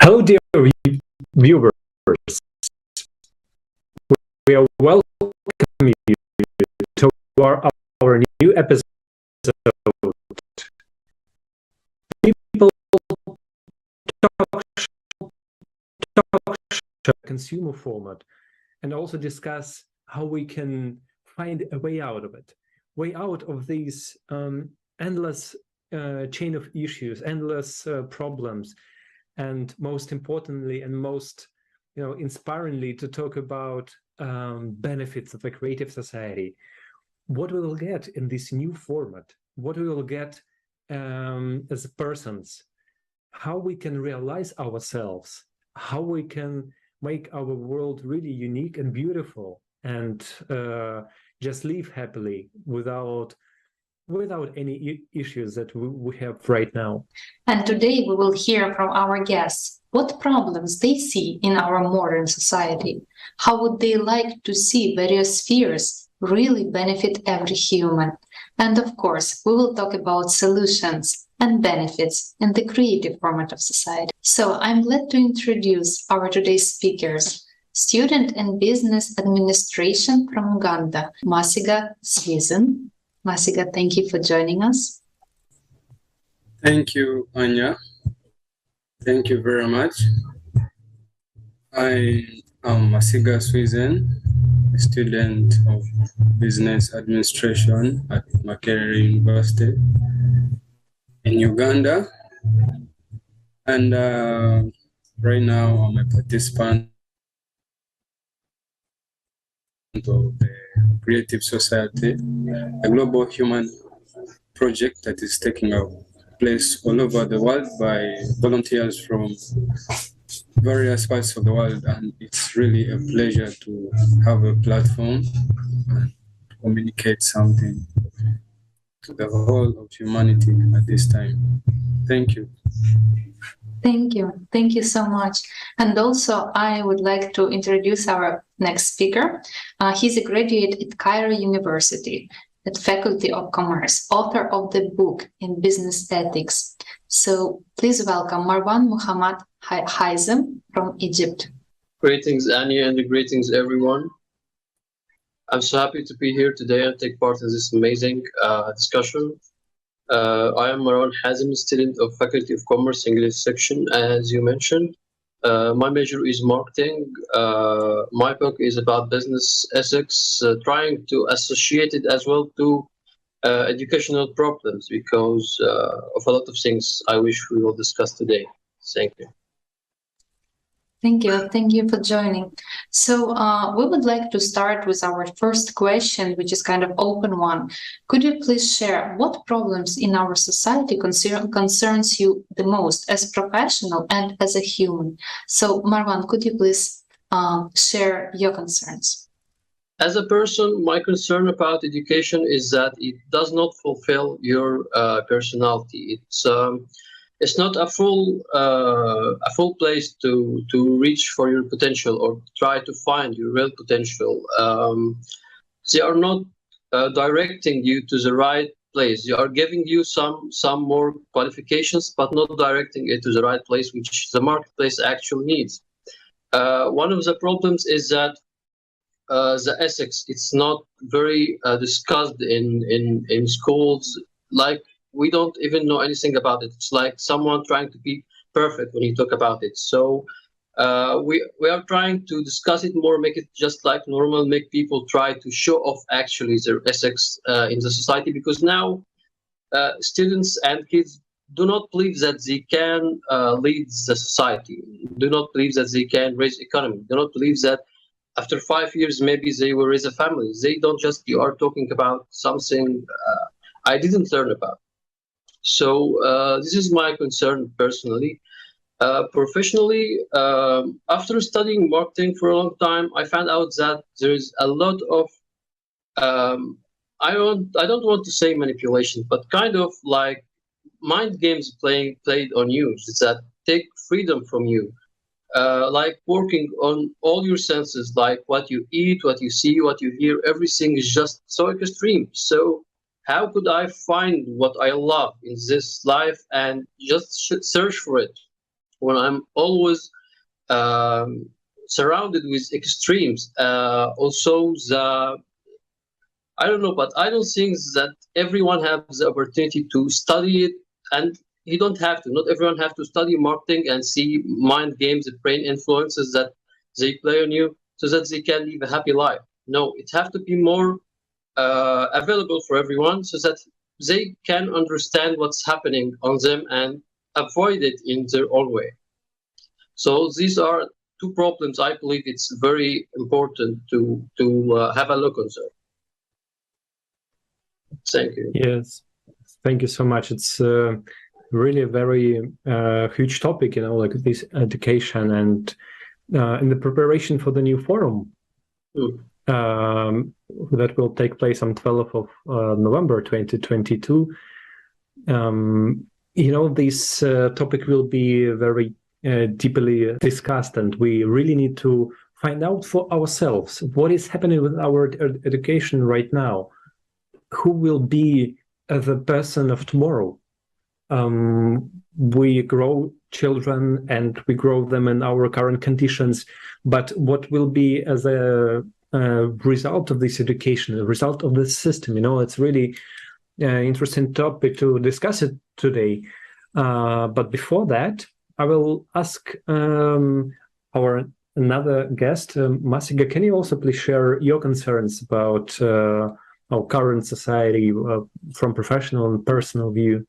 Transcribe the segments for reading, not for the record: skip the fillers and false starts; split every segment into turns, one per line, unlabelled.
Hello, dear viewers. We are welcoming you to our new episode. People talk consumer format and also discuss how we can find a way out of it, way out of these endless chain of issues, endless problems, and most importantly and most inspiringly to talk about benefits of a creative society, what we will get in this new format, what we will get as persons, how we can realize ourselves, how we can make our world really unique and beautiful, and just live happily without any issues that we have right now.
And today we will hear from our guests what problems they see in our modern society. How would they like to see various spheres really benefit every human? And of course, we will talk about solutions and benefits in the creative format of society. So I'm glad to introduce our today's speakers. Student in Business Administration from Uganda, Masiga Sweden. Masiga, thank you for joining us.
Thank you, Anya. Thank you very much. I am Masiga Sweden, a student of Business Administration at Makerere University in Uganda. And right now I'm a participant of the Creative Society, a global human project that is taking place all over the world by volunteers from various parts of the world, and it's really a pleasure to have a platform and communicate something to the whole of humanity at this time. Thank you.
Thank you. Thank you so much. And also, I would like to introduce our next speaker. He's a graduate at Kairo University, at Faculty of Commerce, author of the book in business ethics. So please welcome Marwan Hazem from Egypt.
Greetings, Anya, and greetings, everyone. I'm so happy to be here today and take part in this amazing discussion. I am Marwan Hazem, student of Faculty of Commerce English section, as you mentioned. My major is marketing. My book is about business ethics, trying to associate it as well to educational problems because of a lot of things I wish we will discuss today. Thank you.
Thank you. Thank you for joining. So we would like to start with our first question, which is kind of open one. Could you please share what problems in our society concerns you the most as professional and as a human? So Marwan, could you please share your concerns?
As a person, my concern about education is that it does not fulfill your personality. It's not a full place to reach for your potential or try to find your real potential. They are not directing you to the right place. They are giving you some more qualifications, but not directing it to the right place, which the marketplace actually needs. One of the problems is that the ethics, it's not very discussed in schools. Like, we don't even know anything about it. It's like someone trying to be perfect when you talk about it. So we are trying to discuss it more, make it just like normal, make people try to show off actually their ethics in the society, because now students and kids do not believe that they can lead the society, do not believe that they can raise economy, do not believe that after 5 years maybe they will raise a family. They don't just, you are talking about something I didn't learn about. So this is my concern personally. Professionally, after studying marketing for a long time, I found out that there is a lot of I don't want to say manipulation, but kind of like mind games played on you. It's that take freedom from you, like working on all your senses, like what you eat, what you see, what you hear. Everything is just so extreme. So how could I find what I love in this life and just search for it? when I'm always surrounded with extremes. Also, I don't know, but I don't think that everyone has the opportunity to study it, and you don't have to. Not everyone have to study marketing and see mind games, the brain influences that they play on you, so that they can live a happy life. No, it have to be more available for everyone, so that they can understand what's happening on them and avoid it in their own way. So these are two problems I believe it's very important to have a look on them. Thank you.
Yes, thank you so much. It's really a very huge topic, like this education and in the preparation for the new forum that will take place on 12th of November 2022. This topic will be very deeply discussed, and we really need to find out for ourselves what is happening with our education right now. Who will be the person of tomorrow? We grow children and we grow them in our current conditions, but what will be as a result of this education, the result of this system? It's really interesting topic to discuss it today. But before that, I will ask our another guest, Masiga. Can you also please share your concerns about our current society from professional and personal view?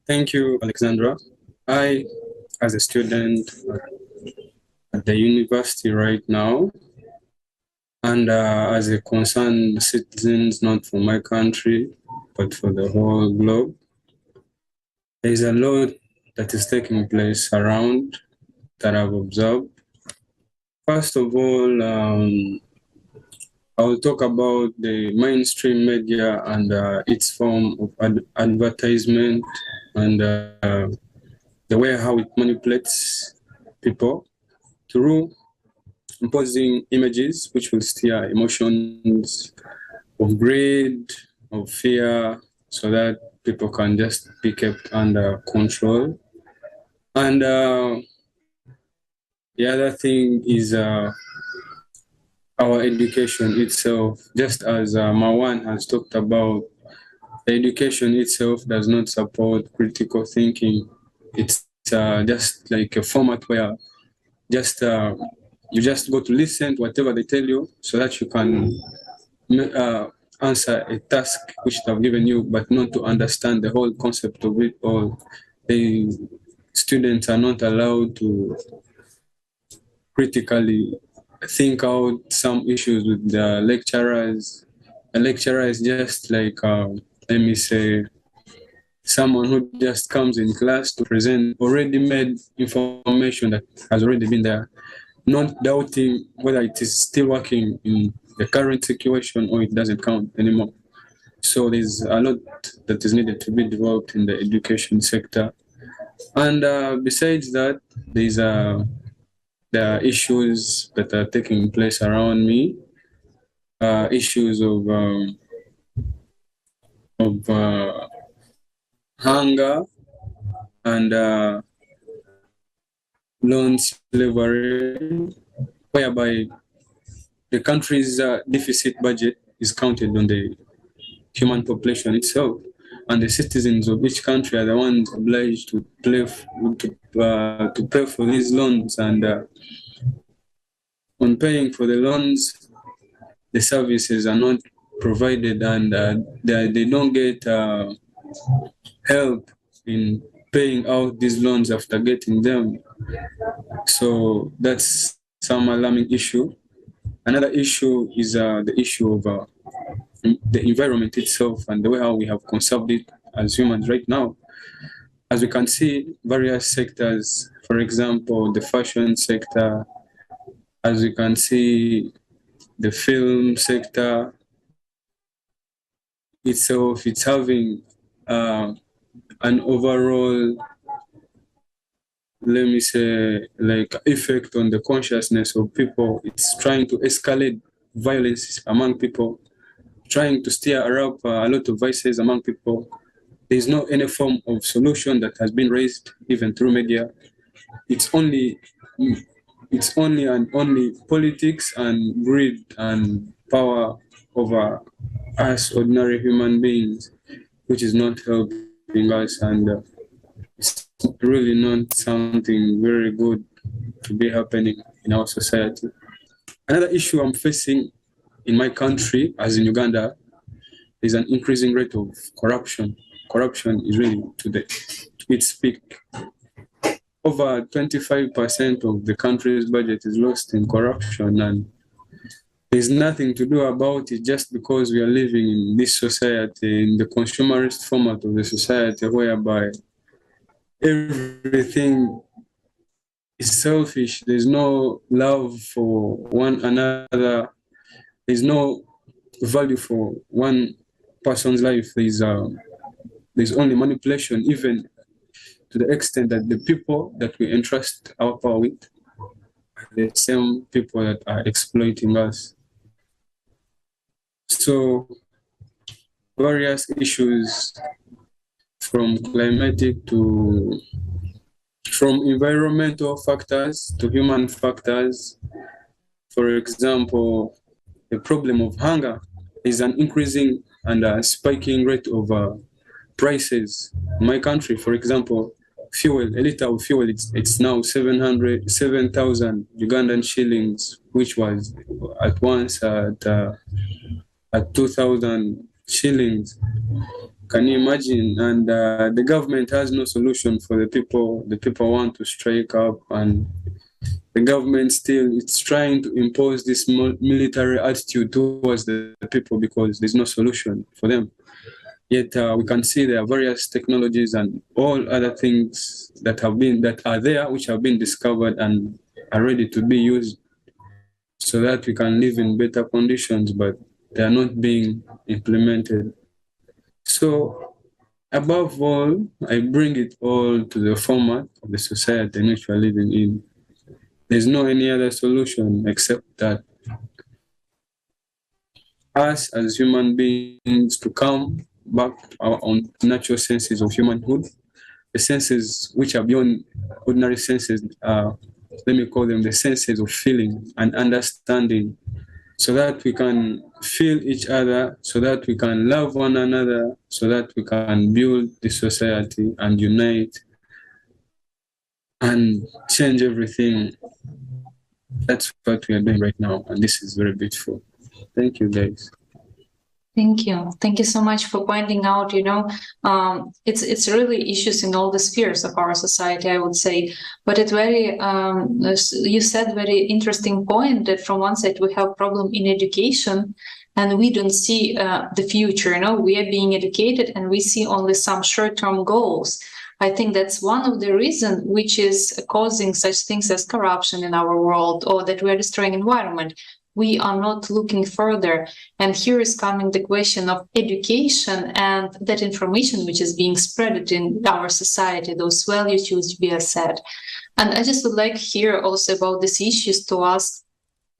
Thank you, Alexandra. I, as a student at the university right now, and as a concerned citizen, not for my country, but for the whole globe, there is a lot that is taking place around that I've observed. First of all, I'll talk about the mainstream media and its form of advertisement and the way how it manipulates people through imposing images which will stir emotions of greed, of fear, so that people can just be kept under control. And the other thing is our education itself. Just as Marwan has talked about, the education itself does not support critical thinking. It's just like a format where you just go to listen to whatever they tell you so that you can answer a task which they've given you, but not to understand the whole concept of it. Or the students are not allowed to critically think out some issues with the lecturers. A lecturer is just like, let me say, someone who just comes in class to present already made information that has already been there, not doubting whether it is still working in the current situation or it doesn't count anymore. So there's a lot that is needed to be developed in the education sector. And besides that, there's there are issues that are taking place around me, issues of hunger and loan slavery, whereby the country's deficit budget is counted on the human population itself, and the citizens of each country are the ones obliged to pay for these loans. And on paying for the loans, the services are not provided, and they don't get help in paying out these loans after getting them. So that's some alarming issue. Another issue is the issue of the environment itself and the way how we have conserved it as humans right now. As we can see, various sectors, for example, the fashion sector, as we can see, the film sector itself, it's having an overall, let me say, like effect on the consciousness of people. It's trying to escalate violence among people, trying to stir up a lot of vices among people. There's no any form of solution that has been raised, even through media. it's only and only politics and greed and power over us ordinary human beings, which is not helping us, and it's really not something very good to be happening in our society. Another issue I'm facing in my country, as in Uganda, is an increasing rate of corruption. Corruption is really to its peak. Over 25% of the country's budget is lost in corruption, and there's nothing to do about it just because we are living in this society, in the consumerist format of the society, whereby everything is selfish. There's no love for one another. There's no value for one person's life. There's only manipulation, even to the extent that the people that we entrust our power with are the same people that are exploiting us. So various issues, from climatic to from environmental factors to human factors. For example, the problem of hunger is an increasing and spiking rate of prices. In my country, for example, fuel, a liter of fuel, it's now 7,000 Ugandan shillings, which was at once at 2,000 shillings. Can you imagine? And the government has no solution for the people. The people want to strike up, and the government still it's trying to impose this military attitude towards the people because there's no solution for them. Yet we can see there are various technologies and all other things that are there, which have been discovered and are ready to be used so that we can live in better conditions, but they are not being implemented. So above all, I bring it all to the format of the society in which we are living in. There's no any other solution except that us as human beings to come back to our own natural senses of humanhood, the senses which are beyond ordinary senses, let me call them the senses of feeling and understanding, so that we can feel each other, so that we can love one another, so that we can build the society and unite and change everything. That's what we are doing right now, and this is very beautiful. Thank you, guys.
Thank you. Thank you so much for pointing out, it's really issues in all the spheres of our society, I would say. But you said very interesting point that from one side we have problem in education and we don't see the future, we are being educated and we see only some short-term goals. I think that's one of the reasons which is causing such things as corruption in our world, or that we are destroying environment. We are not looking further. And here is coming the question of education and that information which is being spread in our society, those values which we have said. And I just would like here also about these issues to ask,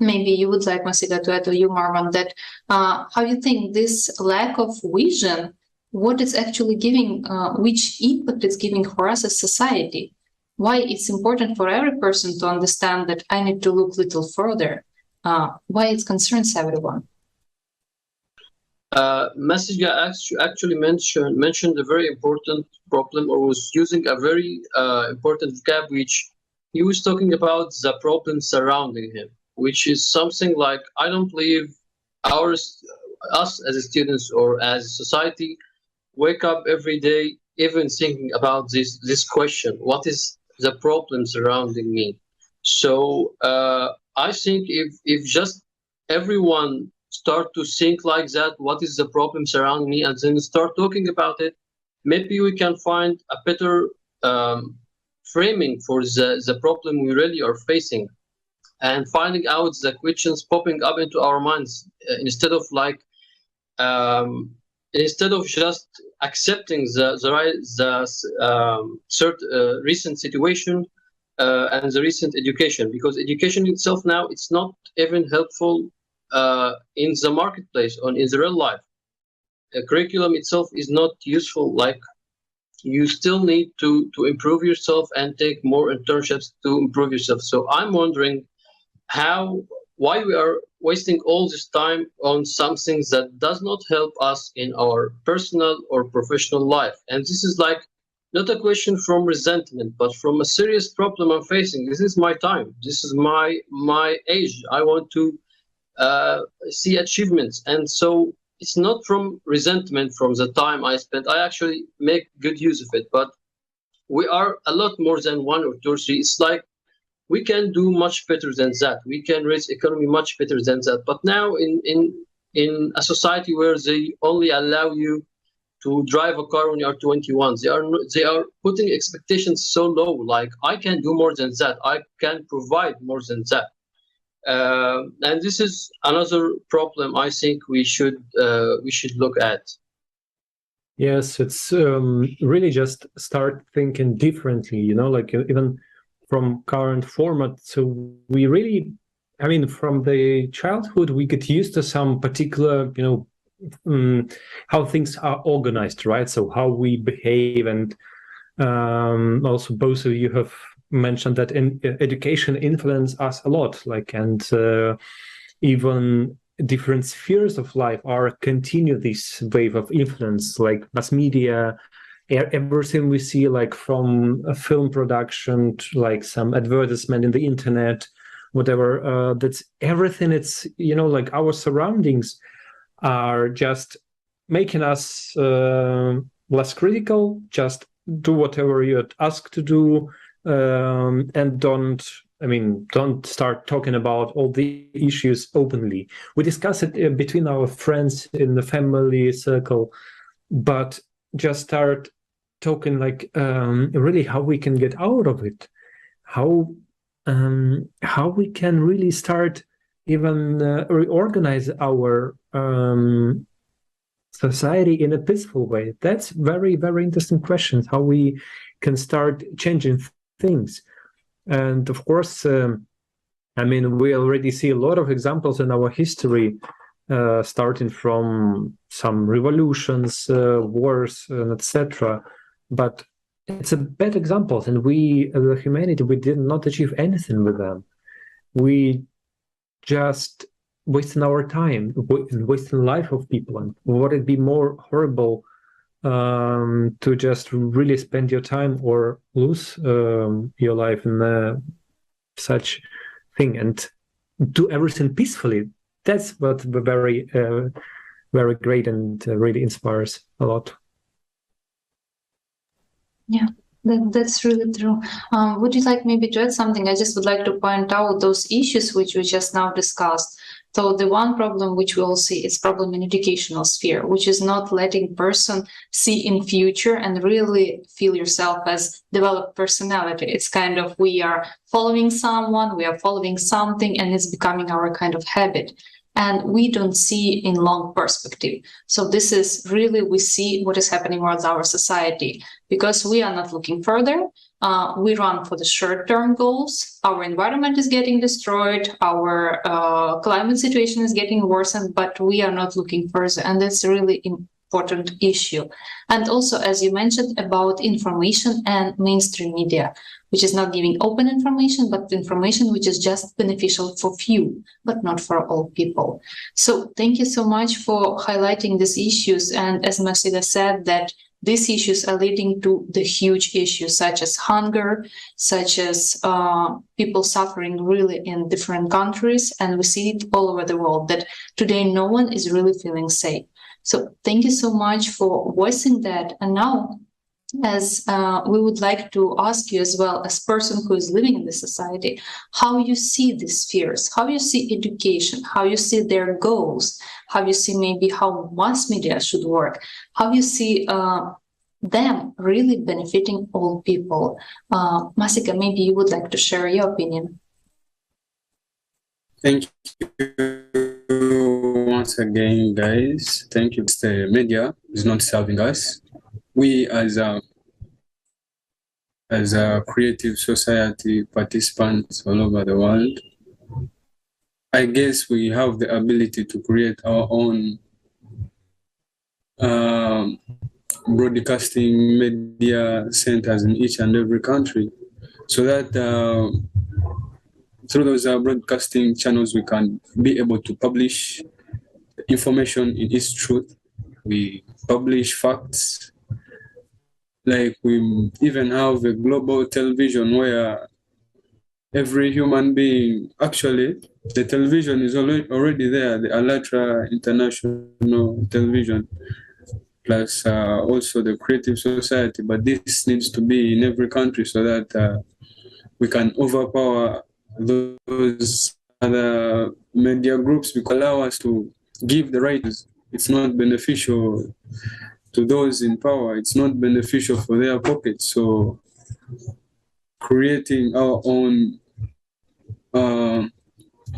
maybe you would like Masiga to add, or you, Marwan, that how you think this lack of vision, what it's actually giving, which impact it's giving for us as society? Why it's important for every person to understand that I need to look a little further? Why it concerns everyone?
Masiga actually mentioned a very important problem, or was using a very important vocab, which he was talking about the problem surrounding him, which is something like, I don't believe us as students or as society wake up every day even thinking about this question: what is the problem surrounding me? So I think if just everyone start to think like that, what is the problem surrounding me, and then start talking about it, maybe we can find a better framing for the problem we really are facing, and finding out the questions popping up into our minds, instead of just accepting the recent situation and the recent education, because education itself now, it's not even helpful in the marketplace or in the real life. The curriculum itself is not useful like you still need to improve yourself and take more internships to improve yourself. So I'm wondering why we are wasting all this time on something that does not help us in our personal or professional life. And this is like not a question from resentment, but from a serious problem I'm facing. This is my time. This is my age. I want to see achievements. And so it's not from resentment from the time I spent. I actually make good use of it, but we are a lot more than 1 or 2 or 3. It's like we can do much better than that. We can raise economy much better than that. But now in a society where they only allow you to drive a car when you are 21, they are putting expectations so low. Like, I can do more than that. I can provide more than that. And this is another problem I think we should look at.
Yes, it's really just start thinking differently, you know, like even from current format. So we really, I mean, from the childhood, we get used to some particular, you know, how things are organized, right? So how we behave, and also both of you have mentioned that education influences us a lot, like, and even different spheres of life are continue this wave of influence, like mass media, everything we see, like from a film production to like some advertisement in the internet, whatever, that's everything. It's, you know, like our surroundings are just making us less critical, just do whatever you're asked to do, and don't start talking about all the issues openly. We discuss it between our friends in the family circle, but just start talking like really how we can get out of it, how we can really start even reorganize our society in a peaceful way. That's very, very interesting questions, how we can start changing things. And of course, I mean, we already see a lot of examples in our history, starting from some revolutions, wars, etc. But it's a bad example, and we, as a humanity, we did not achieve anything with them. We just wasting our time, wasting life of people. And would it be more horrible to just really spend your time or lose your life in such thing and do everything peacefully? That's what very, very great and really inspires a lot.
Yeah, that's really true. Would you like maybe to add something? I just would like to point out those issues which we just now discussed. So the one problem which we all see is problem in educational sphere, which is not letting person see in future and really feel yourself as developed personality. It's kind of, we are following someone, we are following something, and it's becoming our kind of habit. And we don't see in long perspective. So this is really, we see what is happening with our society, because we are not looking further. We run for the short-term goals. Our environment is getting destroyed. Our climate situation is getting worsened, but we are not looking further. And that's a really important issue. And also, as you mentioned, about information and mainstream media, which is not giving open information, but information which is just beneficial for few, but not for all people. So thank you so much for highlighting these issues. And as Masiga said, that these issues are leading to the huge issues such as hunger, such as people suffering really in different countries. And we see it all over the world that today no one is really feeling safe. So thank you so much for voicing that. And now, as we would like to ask you as well, as person who is living in the society, how you see these spheres, how you see education, how you see their goals, how you see maybe how mass media should work, how you see them really benefiting all people. Masiga, maybe you would like to share your opinion.
Thank you once again, guys. Thank you. The media is not serving us. We as a creative society participants all over the world, I guess we have the ability to create our own broadcasting media centers in each and every country, so that through those broadcasting channels we can be able to publish information in its truth. We publish facts. Like we even have a global television where every human being, actually, the television is already there, the Alatra International Television, plus also the Creative Society. But this needs to be in every country so that we can overpower those other media groups, because allow us to give the rights. It's not beneficial to those in power. It's not beneficial for their pockets. So creating our own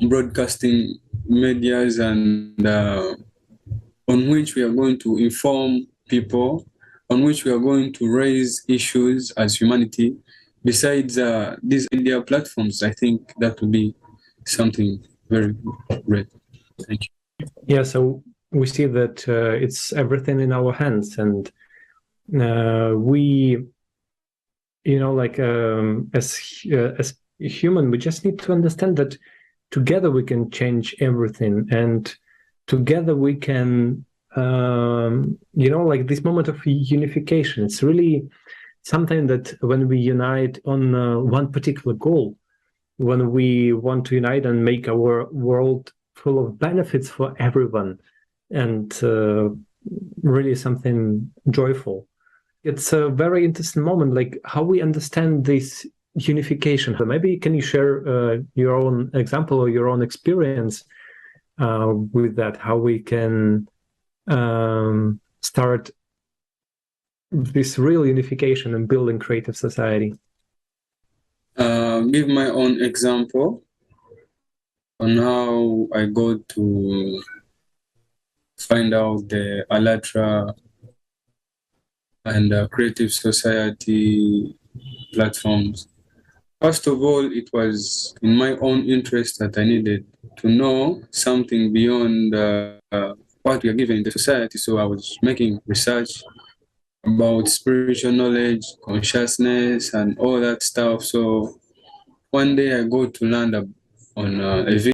broadcasting medias and on which we are going to inform people, on which we are going to raise issues as humanity. Besides these media platforms, I think that would be something very great. Thank you.
Yeah, so we see that it's everything in our hands, and we, like as human, we just need to understand that together we can change everything, and together we can, like this moment of unification. It's really something that when we unite on one particular goal, when we want to unite and make our world full of benefits for everyone, and really something joyful. It's a very interesting moment, like how we understand this unification. So maybe can you share your own example or your own experience with that, how we can start this real unification and building creative society?
Give my own example on how I go to find out the Alatra and Creative Society platforms. First of all, it was in my own interest that I needed to know something beyond what we are given in the society. So I was making research about spiritual knowledge, consciousness, and all that stuff. So one day I go to land on a video